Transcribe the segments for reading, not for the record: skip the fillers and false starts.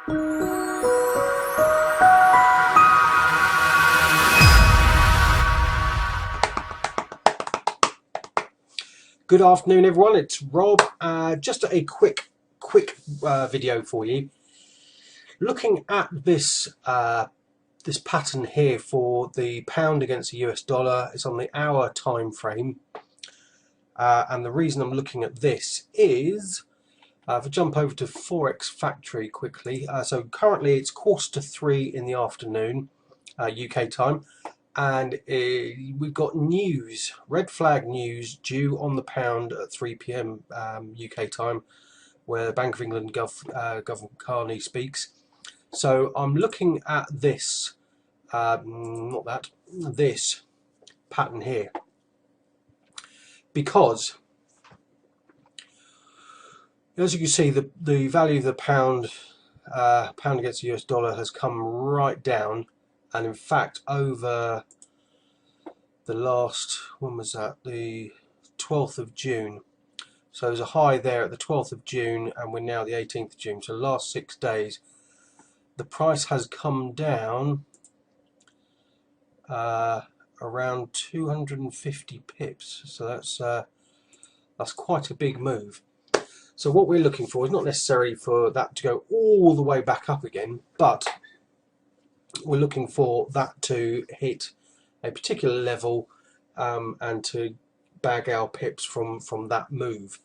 Good afternoon, everyone. It's Rob. Just a quick video for you. Looking at this this pattern here for the pound against the US dollar. It's on the hour time frame, and the reason I'm looking at this is if I jump over to Forex Factory quickly. So currently it's 2:45 in the afternoon, UK time. And we've got news, red flag news, due on the pound at 3 p.m. UK time, where the Bank of England Governor Carney speaks. So I'm looking at this, this pattern here, because as you can see, the value of the pound against the US dollar has come right down. And in fact, over the last, when was that? The 12th of June. So there's a high there at the 12th of June, and we're now the 18th of June. So the last 6 days, the price has come down around 250 pips. So that's quite a big move. So what we're looking for is not necessarily for that to go all the way back up again, but we're looking for that to hit a particular level and to bag our pips from that move.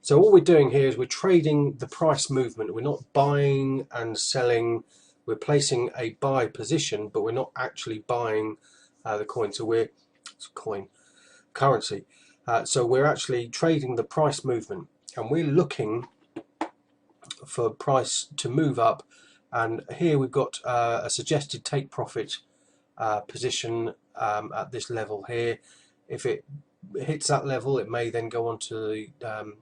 So what we're doing here is we're trading the price movement. We're not buying and selling. We're placing a buy position, but we're not actually buying the coin. So currency. So we're actually trading the price movement, and we're looking for price to move up. And here we've got a suggested take profit position at this level here. If it hits that level, it may then go on to the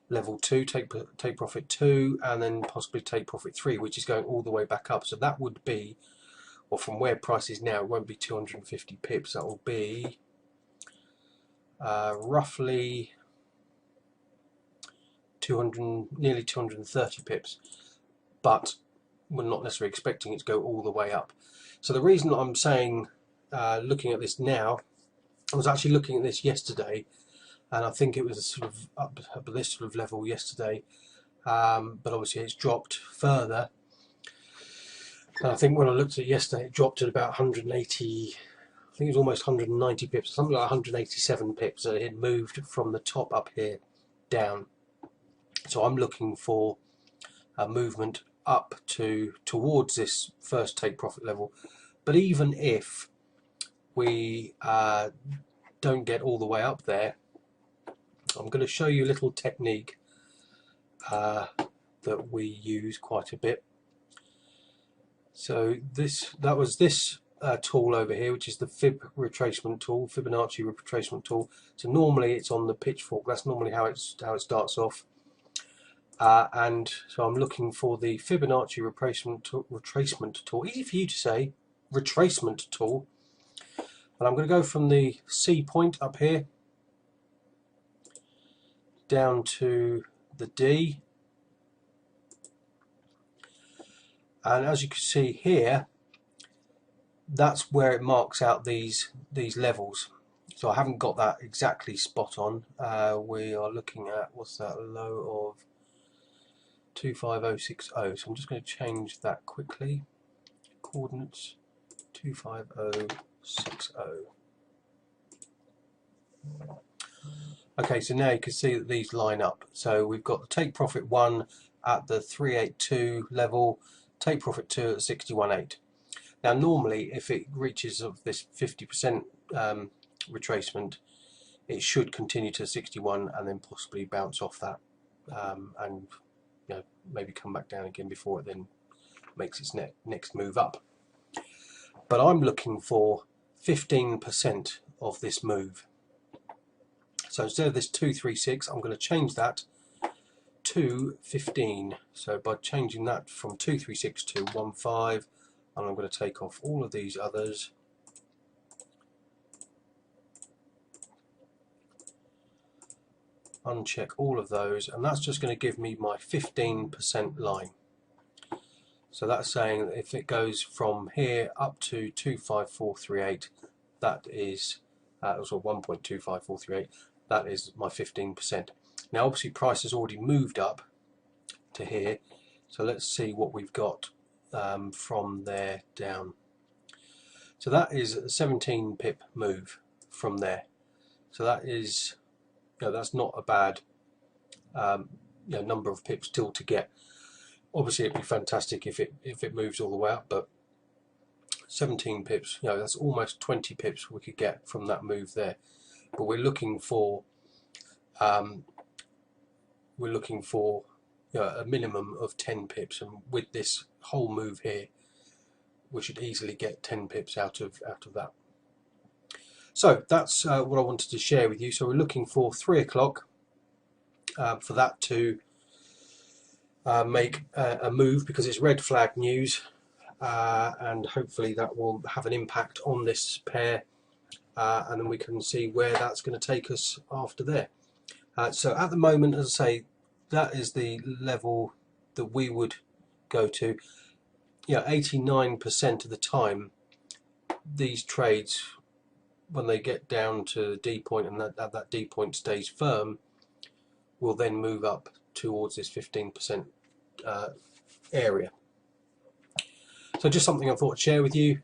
level 2, take profit 2, and then possibly take profit 3, which is going all the way back up. So that would be, well, from where price is now, it won't be 250 pips. That will be roughly 200, nearly 230 pips. But we're not necessarily expecting it to go all the way up. So the reason I'm saying looking at this now, I was actually looking at this yesterday, and I think it was sort of up at this sort of level yesterday, but obviously it's dropped further. And I think when I looked at it yesterday, it dropped at about 180, I think it was almost 190 pips, something like 187 pips. So it had moved from the top up here down. So I'm looking for a movement up towards this first take profit level. But even if we don't get all the way up there, I'm going to show you a little technique that we use quite a bit. So that was this tool over here, which is the Fib retracement tool, Fibonacci retracement tool. So normally it's on the pitchfork. That's normally how it starts off. And so I'm looking for the Fibonacci retracement tool. Easy for you to say, retracement tool. And I'm going to go from the C point up here down to the D. And as you can see here, that's where it marks out these levels. So I haven't got that exactly spot on. We are looking at, what's that, low of 25060. So I'm just going to change that quickly. Coordinates 25060. Okay, so now you can see that these line up. So we've got the take profit 1 at the 382 level, take profit 2 at 618. Now normally if it reaches of this 50% retracement, it should continue to 61 and then possibly bounce off that and maybe come back down again before it then makes its next move up. But I'm looking for 15% of this move. So instead of this 236, I'm going to change that to 15. So by changing that from 236 to 15, and I'm going to take off all of these others. Uncheck all of those, and that's just going to give me my 15% line. So that's saying that if it goes from here up to 25438, that is also 1.25438, that is my 15%. Now obviously price has already moved up to here, so let's see what we've got from there down. So that is a 17 pip move from there. So that is, that's not a bad number of pips still to get. Obviously it'd be fantastic if it moves all the way up, but 17 pips, that's almost 20 pips we could get from that move there. But we're looking for a minimum of 10 pips, and with this whole move here, we should easily get 10 pips out of that. So that's what I wanted to share with you. So we're looking for 3 o'clock for that to make a move, because it's red flag news, and hopefully that will have an impact on this pair, and then we can see where that's going to take us after there. So at the moment, as I say, that is the level that we would go to. 89% of the time these trades, when they get down to the D point and that D point stays firm, will then move up towards this 15% area. So just something I thought I'd share with you.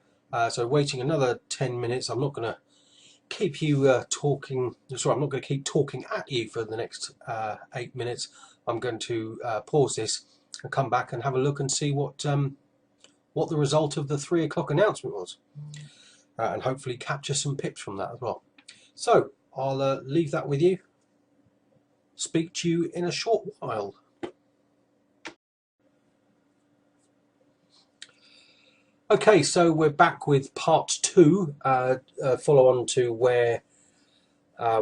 So waiting another 10 minutes. I'm not going to keep you talking. Sorry, I'm not going to keep talking at you for the next 8 minutes. I'm going to pause this and come back and have a look and see what the result of the 3 o'clock announcement was, and hopefully capture some pips from that as well. So I'll leave that with you. Speak to you in a short while. Okay, so we're back with part 2, follow on to where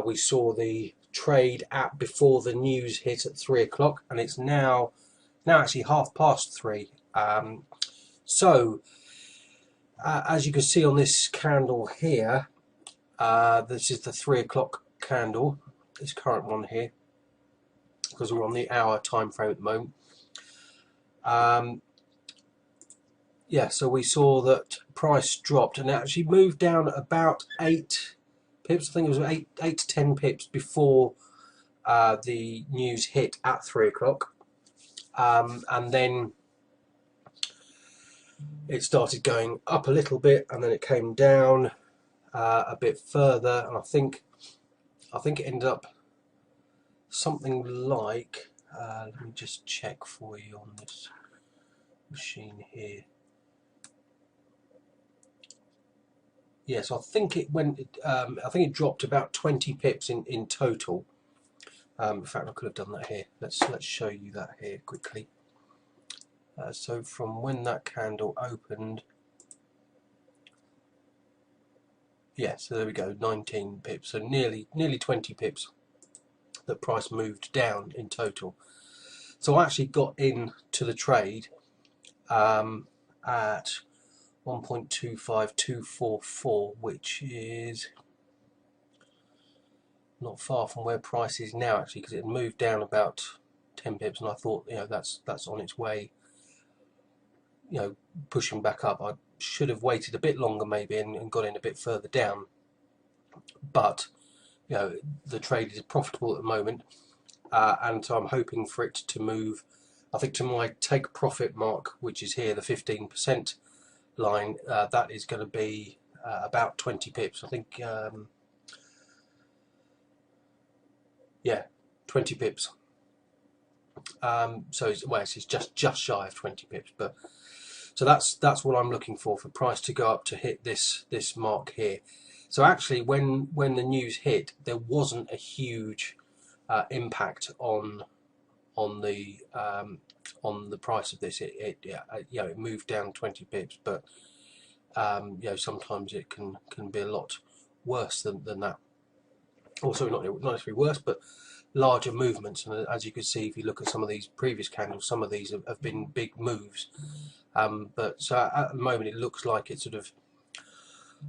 we saw the trade at before the news hit at 3 o'clock, and it's now actually 3:30. So as you can see on this candle here, this is the 3 o'clock candle, this current one here, because we're on the hour time frame at the moment. Yeah, so we saw that price dropped and it actually moved down about 8 pips. I think it was 8 to 10 pips before the news hit at 3 o'clock, and then it started going up a little bit, and then it came down a bit further, and I think it ended up something like, let me just check for you on this machine here. Yes, I think it went. I think it dropped about 20 pips in total. In fact, I could have done that here. Let's show you that here quickly. So from when that candle opened, yeah, so there we go, 19 pips. So nearly 20 pips that price moved down in total. So I actually got into the trade at 1.25244, which is not far from where price is now, actually, because it moved down about 10 pips, and I thought, that's on its way, pushing back up. I should have waited a bit longer maybe and got in a bit further down, but the trade is profitable at the moment, and so I'm hoping for it to move, I think, to my take profit mark, which is here, the 15% line. That is going to be about 20 pips, I think. Yeah, 20 pips. So it's just shy of 20 pips, but so that's what I'm looking for price to go up to hit this mark here. So actually, when the news hit, there wasn't a huge impact on the price of this. It moved down 20 pips, but sometimes it can be a lot worse than that. Also, not necessarily worse, but larger movements. And as you can see, if you look at some of these previous candles, some of these have been big moves. But so at the moment, it looks like it's sort of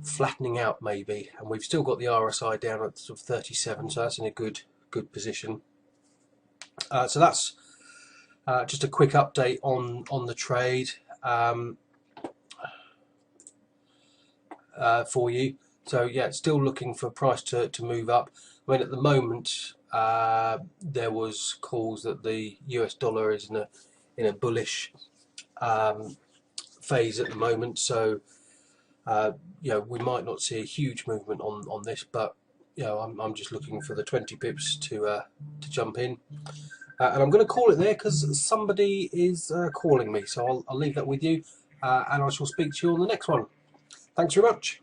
flattening out maybe, and we've still got the RSI down at sort of 37, so that's in a good position. So that's just a quick update on the trade. for you. So yeah, still looking for price to move up. I mean, at the moment, there was calls that the US dollar is in a bullish phase at the moment. So we might not see a huge movement on this, but I'm just looking for the 20 pips to jump in. And I'm going to call it there because somebody is calling me. So I'll leave that with you, and I shall speak to you on the next one. Thanks very much.